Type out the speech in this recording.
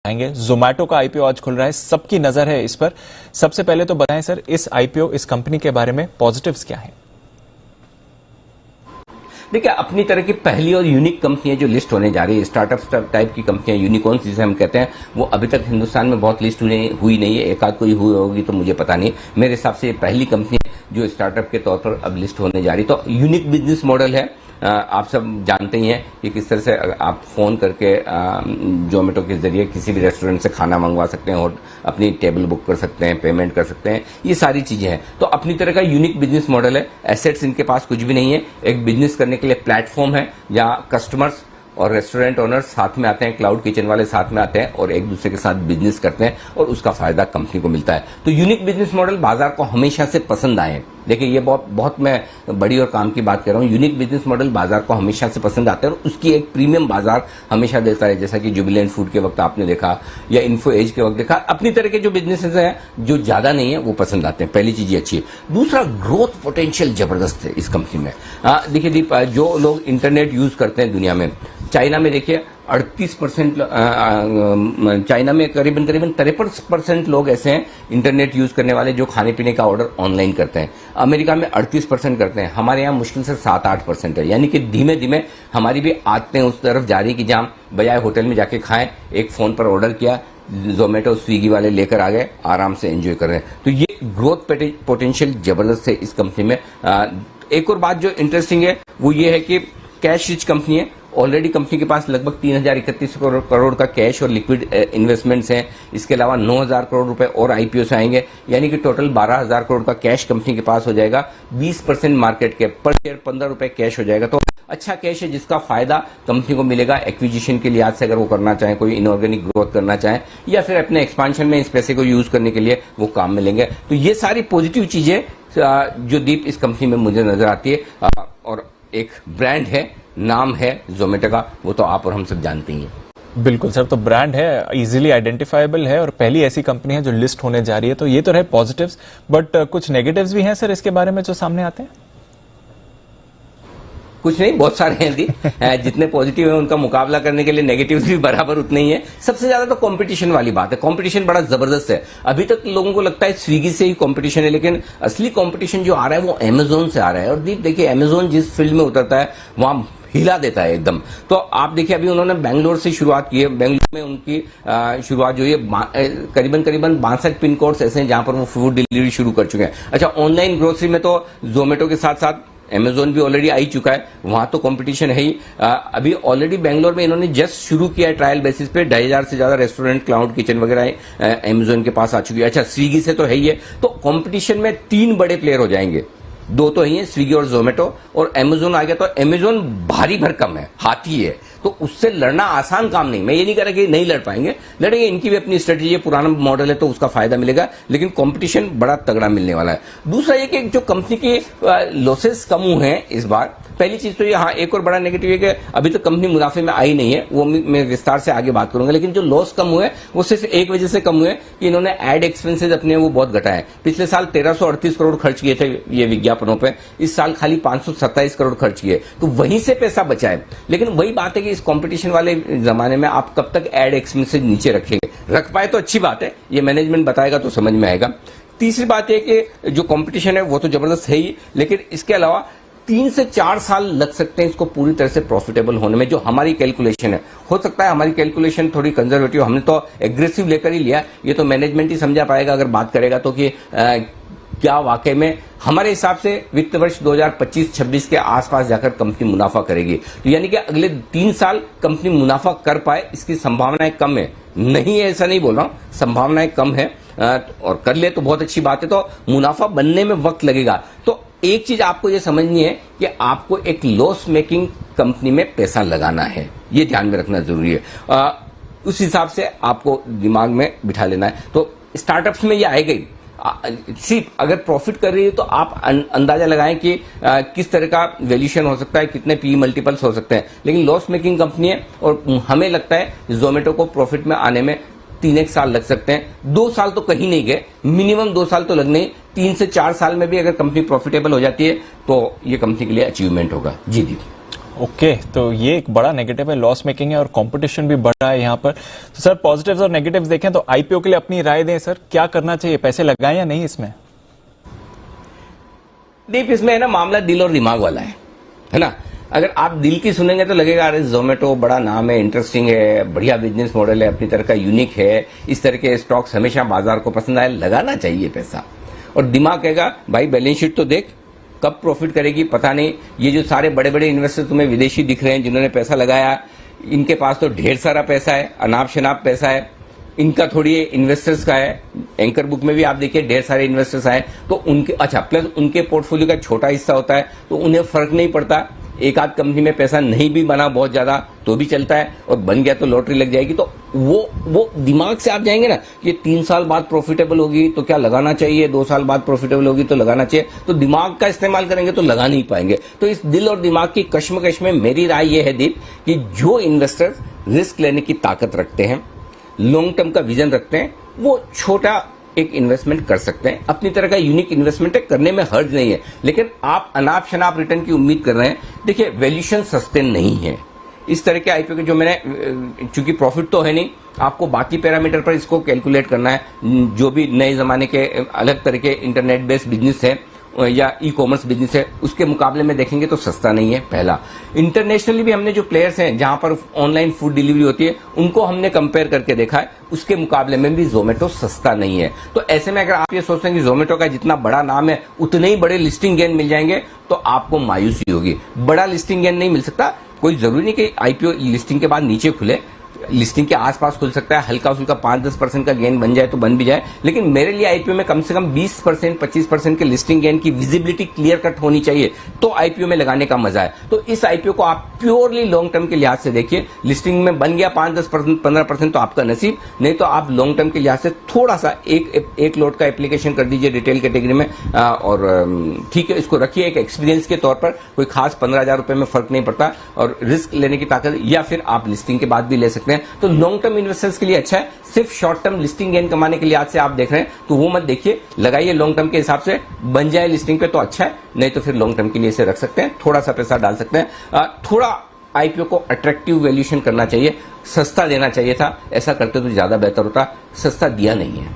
आएंगे। जोमैटो का आईपीओ आज खुल रहा है, सबकी नजर है इस पर। सबसे पहले तो बताएं सर, इस आईपीओ, इस कंपनी के बारे में पॉजिटिव्स क्या है? देखिए, अपनी तरह की पहली और यूनिक कंपनियां जो लिस्ट होने जा रही है, स्टार्टअप टाइप की कंपनियां, यूनिकॉर्न्स जिसे हम कहते हैं, वो अभी तक हिंदुस्तान में बहुत लिस्ट हुई नहीं है। एक आध कोई हुई होगी तो मुझे पता नहीं। मेरे हिसाब से ये पहली कंपनी है जो स्टार्टअप के तौर पर अब लिस्ट होने जा रही। तो यूनिक बिजनेस मॉडल है। आप सब जानते ही हैं कि किस तरह से आप फोन करके जोमेटो के जरिए किसी भी रेस्टोरेंट से खाना मंगवा सकते हैं और अपनी टेबल बुक कर सकते हैं, पेमेंट कर सकते हैं, ये सारी चीजें हैं। तो अपनी तरह का यूनिक बिजनेस मॉडल है। एसेट्स इनके पास कुछ भी नहीं है। एक बिजनेस करने के लिए प्लेटफॉर्म है जहां कस्टमर्स और रेस्टोरेंट ओनर्स साथ में आते हैं, क्लाउड किचन वाले साथ में आते हैं और एक दूसरे के साथ बिजनेस करते हैं और उसका फायदा कंपनी को मिलता है। तो यूनिक बिजनेस मॉडल बाजार को हमेशा से पसंद आए। देखिए, ये बहुत मैं बड़ी और काम की बात कर रहा हूं। यूनिक बिजनेस मॉडल बाजार को हमेशा से पसंद आते हैं और उसकी एक प्रीमियम बाजार हमेशा देता है। जैसा कि जुबिलेंट फूड के वक्त आपने देखा या इन्फो एज के वक्त देखा, अपनी तरह के जो बिजनेसेस हैं जो ज्यादा नहीं है वो पसंद आते हैं। पहली चीज अच्छी है। दूसरा, ग्रोथ पोटेंशियल जबरदस्त है इस कंपनी में। देखिए दीप, जो लोग इंटरनेट यूज करते हैं दुनिया में, चाइना में देखिए 38%, चाइना में करीबन 53% लोग ऐसे हैं इंटरनेट यूज करने वाले जो खाने पीने का ऑर्डर ऑनलाइन करते हैं। अमेरिका में 38% करते हैं। हमारे यहाँ मुश्किल से 7-8% है। यानी कि धीमे धीमे हमारी भी आदतें उस तरफ जा रही कि जहां बजाय होटल में जाके खाएं, एक फोन पर ऑर्डर किया, जोमेटो स्विगी वाले लेकर आ गए, आराम से एंजॉय कर रहे हैं। तो ये ग्रोथ पोटेंशियल जबरदस्त है इस कंपनी में। एक और बात जो इंटरेस्टिंग है वो ये है कि कैश रिच कंपनी है। ऑलरेडी कंपनी के पास लगभग 3031 करोड़ का कैश और लिक्विड इन्वेस्टमेंट्स हैं। इसके अलावा 9000 करोड़ रुपए और आईपीओ से आएंगे, यानी कि टोटल 12000 करोड़ का कैश कंपनी के पास हो जाएगा। 20% मार्केट के पर शेयर 15 रुपए कैश हो जाएगा। तो अच्छा कैश है जिसका फायदा कंपनी को मिलेगा एक्विजिशन के लिहाज से, अगर वो करना चाहे, कोई इनऑर्गेनिक ग्रोथ करना चाहे या फिर अपने एक्सपांशन में इस पैसे को यूज करने के लिए वो काम में लेंगे। तो ये सारी पॉजिटिव चीजें जो दीप इस कंपनी में मुझे नजर आती है। और एक ब्रांड है, नाम है जोमेटो का, वो तो आप और हम सब जानते ही हैं। बिल्कुल सर, तो ब्रांड है, इजीली आइडेंटिफाइबल है और पहली ऐसी कंपनी है जो लिस्ट होने जा रही है। तो ये तो रहे पॉजिटिव्स, बट कुछ नेगेटिव्स भी हैं सर इसके बारे में जो सामने आते हैं? कुछ नहीं, बहुत सारे हैं दी। जितने पॉजिटिव है उनका मुकाबला करने के लिए नेगेटिव भी बराबर उतने ही है। सबसे ज्यादा तो कंपटीशन वाली बात है। कंपटीशन बड़ा जबरदस्त है। अभी तक लोगों को लगता है स्विगी से ही कंपटीशन है, लेकिन असली कंपटीशन जो आ रहा है वो अमेजोन से आ रहा है। और देखिए, अमेजोन जिस फील्ड में उतरता है वहां हिला देता है एकदम। तो आप देखिए, अभी उन्होंने बेंगलोर से शुरुआत की है। बेंगलोर में उनकी शुरुआत जो है करीबन 62 पिन कोड्स ऐसे हैं जहां पर वो फूड डिलीवरी शुरू कर चुके हैं। अच्छा, ऑनलाइन ग्रोसरी में तो जोमेटो के साथ साथ अमेजोन भी ऑलरेडी आ ही चुका है, वहां तो कंपटीशन है ही। अभी ऑलरेडी बेंगलोर में इन्होंने जस्ट शुरू किया है ट्रायल बेसिस पे। 2500 से ज्यादा रेस्टोरेंट, क्लाउड किचन वगैरह अमेजोन के पास आ चुकी है। अच्छा, स्विगी से तो है ही है। तो कंपटीशन में 3 बड़े प्लेयर हो जाएंगे। 2 तो ही है, स्विगी और जोमेटो, और अमेजोन आ गया तो अमेजोन भारी भरकम है, हाथी है। तो उससे लड़ना आसान काम नहीं। मैं ये नहीं कह रहा कि नहीं लड़ पाएंगे, लड़ेंगे। इनकी भी अपनी स्ट्रेटेजी है, पुराना मॉडल है तो उसका फायदा मिलेगा, लेकिन कंपटीशन बड़ा तगड़ा मिलने वाला है। दूसरा ये कि जो कंपनी के लॉसेस कम हुए हैं इस बार, पहली चीज तो ये, हाँ, एक और बड़ा नेगेटिव है कि अभी तक कंपनी मुनाफे में आई नहीं है, वो मैं विस्तार से आगे बात करूंगा। लेकिन जो लॉस कम हुए वो सिर्फ एक वजह से कम हुए कि इन्होंने एड एक्सपेंसेस अपने वो बहुत घटाए। पिछले साल 1338 करोड़ खर्च किए थे ये विज्ञापनों पर, इस साल खाली 527 करोड़ खर्च किए, तो वहीं से पैसा बचा है। लेकिन वही बात है कि इस कंपटीशन वाले जमाने में आप कब तक एड एक्सपेंसेस नीचे रखेंगे। रख पाए तो अच्छी बात है, ये मैनेजमेंट बताएगा तो समझ में आएगा। तीसरी बात है कि जो कंपटीशन है वो तो जबरदस्त है ही, लेकिन इसके अलावा 3 से 4 साल लग सकते हैं इसको पूरी तरह से प्रॉफिटेबल होने में। जो हमारी कैलकुलेशन है, हो सकता है हमारी कैलकुलेशन थोड़ी कंजर्वेटिव, हमने तो एग्रेसिव लेकर ही लिया, ये तो मैनेजमेंट ही समझा पाएगा अगर बात करेगा तो, कि क्या वाकई में हमारे हिसाब से वित्त वर्ष 2025-26 के आसपास जाकर कंपनी मुनाफा करेगी। तो यानी कि अगले 3 साल कंपनी मुनाफा कर पाए, इसकी संभावनाएं कम है। नहीं है ऐसा नहीं बोल रहा हूं, संभावनाएं कम है, और कर ले तो बहुत अच्छी बात है। तो मुनाफा बनने में वक्त लगेगा। तो एक चीज आपको यह समझनी है कि आपको एक लॉस मेकिंग कंपनी में पैसा लगाना है, ये ध्यान में रखना जरूरी है। उस हिसाब से आपको दिमाग में बिठा लेना है। तो स्टार्टअप्स में ये आएगा ही। सिर्फ अगर प्रॉफिट कर रही है तो आप अंदाजा लगाएं कि किस तरह का वैल्यूएशन हो सकता है, कितने पी मल्टीपल्स हो सकते हैं। लेकिन लॉस मेकिंग कंपनी है और हमें लगता है जोमेटो को प्रॉफिट में आने में 3-1 साल लग सकते हैं। 2 साल तो कहीं नहीं गए, मिनिमम 2 साल तो लगने ही। 3 से 4 साल में भी अगर कंपनी प्रॉफिटेबल हो जाती है तो ये कंपनी के लिए अचीवमेंट होगा। जी। ओके, तो ये एक बड़ा नेगेटिव है, लॉस मेकिंग है और कंपटीशन भी बढ़ रहा है यहाँ पर। तो सर पॉजिटिव्स और नेगेटिव्स देखें तो आईपीओ के लिए अपनी राय दें सर, क्या करना चाहिए, पैसे लगाएं या नहीं इसमें? दीप, इसमें है ना मामला दिल और दिमाग वाला है ना। अगर आप दिल की सुनेंगे तो लगेगा अरे जोमेटो बड़ा नाम है, इंटरेस्टिंग है, बढ़िया बिजनेस मॉडल है, अपनी तरह का यूनिक है, इस तरह के स्टॉक्स हमेशा बाजार को पसंद आए, लगाना चाहिए पैसा। और दिमाग कहेगा भाई बैलेंस शीट तो देख, कब प्रॉफिट करेगी पता नहीं। ये जो सारे बड़े बड़े इन्वेस्टर तुम्हें विदेशी दिख रहे हैं जिन्होंने पैसा लगाया, इनके पास तो ढेर सारा पैसा है, अनाप शनाप पैसा है, इनका थोड़ी इन्वेस्टर्स का है। एंकर बुक में भी आप देखिए ढेर सारे इन्वेस्टर्स आए तो उनके, अच्छा प्लस उनके पोर्टफोलियो का छोटा हिस्सा होता है तो उन्हें फर्क नहीं पड़ता। एक आध कंपनी में पैसा नहीं भी बना बहुत ज्यादा तो भी चलता है, और बन गया तो लॉटरी लग जाएगी। तो वो दिमाग से आप जाएंगे ना, ये 3 साल बाद प्रॉफिटेबल होगी तो क्या लगाना चाहिए, 2 साल बाद प्रॉफिटेबल होगी तो लगाना चाहिए, तो दिमाग का इस्तेमाल करेंगे तो लगा नहीं पाएंगे। तो इस दिल और दिमाग की कश्मकश में मेरी राय यह है दीप कि जो इन्वेस्टर रिस्क लेने की ताकत रखते हैं, लॉन्ग टर्म का विजन रखते हैं, वो छोटा एक इन्वेस्टमेंट कर सकते हैं। अपनी तरह का यूनिक इन्वेस्टमेंट है, करने में हर्ज नहीं है। लेकिन आप अनाप शनाप रिटर्न की उम्मीद कर रहे हैं, देखिए वैल्यूएशन सस्टेन नहीं है इस तरह के आईपीओ के। जो मैंने, चूंकि प्रॉफिट तो है नहीं, आपको बाकी पैरामीटर पर इसको कैलकुलेट करना है। जो भी नए जमाने के अलग तरह के इंटरनेट बेस्ड बिजनेस है या ई कॉमर्स बिजनेस है, उसके मुकाबले में देखेंगे तो सस्ता नहीं है। पहला, इंटरनेशनली भी हमने जो प्लेयर्स हैं जहां पर ऑनलाइन फूड डिलीवरी होती है, उनको हमने कंपेयर करके देखा है, उसके मुकाबले में भी जोमेटो सस्ता नहीं है। तो ऐसे में अगर आप ये सोचते हैं कि जोमेटो का जितना बड़ा नाम है उतने ही बड़े लिस्टिंग गेन मिल जाएंगे, तो आपको मायूसी होगी। बड़ा लिस्टिंग गेन नहीं मिल सकता। कोई जरूरी नहीं कि आईपीओ लिस्टिंग के बाद नीचे खुले, लिस्टिंग के आसपास खुल सकता है, हल्का फुल्का 5-10% का गेन बन जाए तो बन भी जाए। लेकिन मेरे लिए आईपीओ में कम से कम 20% 25% के लिस्टिंग गेन की विजिबिलिटी क्लियर कट होनी चाहिए, तो आईपीओ में लगाने का मजा है। तो इस आईपीओ को आप प्योरली लॉन्ग टर्म के लिहाज से देखिए। लिस्टिंग में बन गया 5-10% 15% तो आपका नसीब, नहीं तो आप लॉन्ग टर्म के लिहाज से थोड़ा सा एक लोट का एप्लीकेशन कर दीजिए रिटेल कैटेगरी में, और ठीक है, इसको रखिए एक एक्सपीरियंस के तौर पर। कोई खास 15,000 रुपए में फर्क नहीं पड़ता, और रिस्क लेने की ताकत, या फिर आप लिस्टिंग के बाद भी ले सकते हैं। तो लॉन्ग टर्म इन्वेस्टर्स के लिए अच्छा है। सिर्फ शॉर्ट टर्म लिस्टिंग गेन कमाने के लिए आज से आप देख रहे हैं तो वो मत देखिए, लगाइए लॉन्ग टर्म के हिसाब से। बन जाए लिस्टिंग पे तो अच्छा है, नहीं तो फिर लॉन्ग टर्म के लिए इसे रख सकते हैं, थोड़ा सा पैसा डाल सकते हैं। थोड़ा आईपीओ को अट्रैक्टिव वैल्यूएशन करना चाहिए, सस्ता देना चाहिए था, ऐसा करते तो ज्यादा बेहतर होता। सस्ता दिया नहीं है।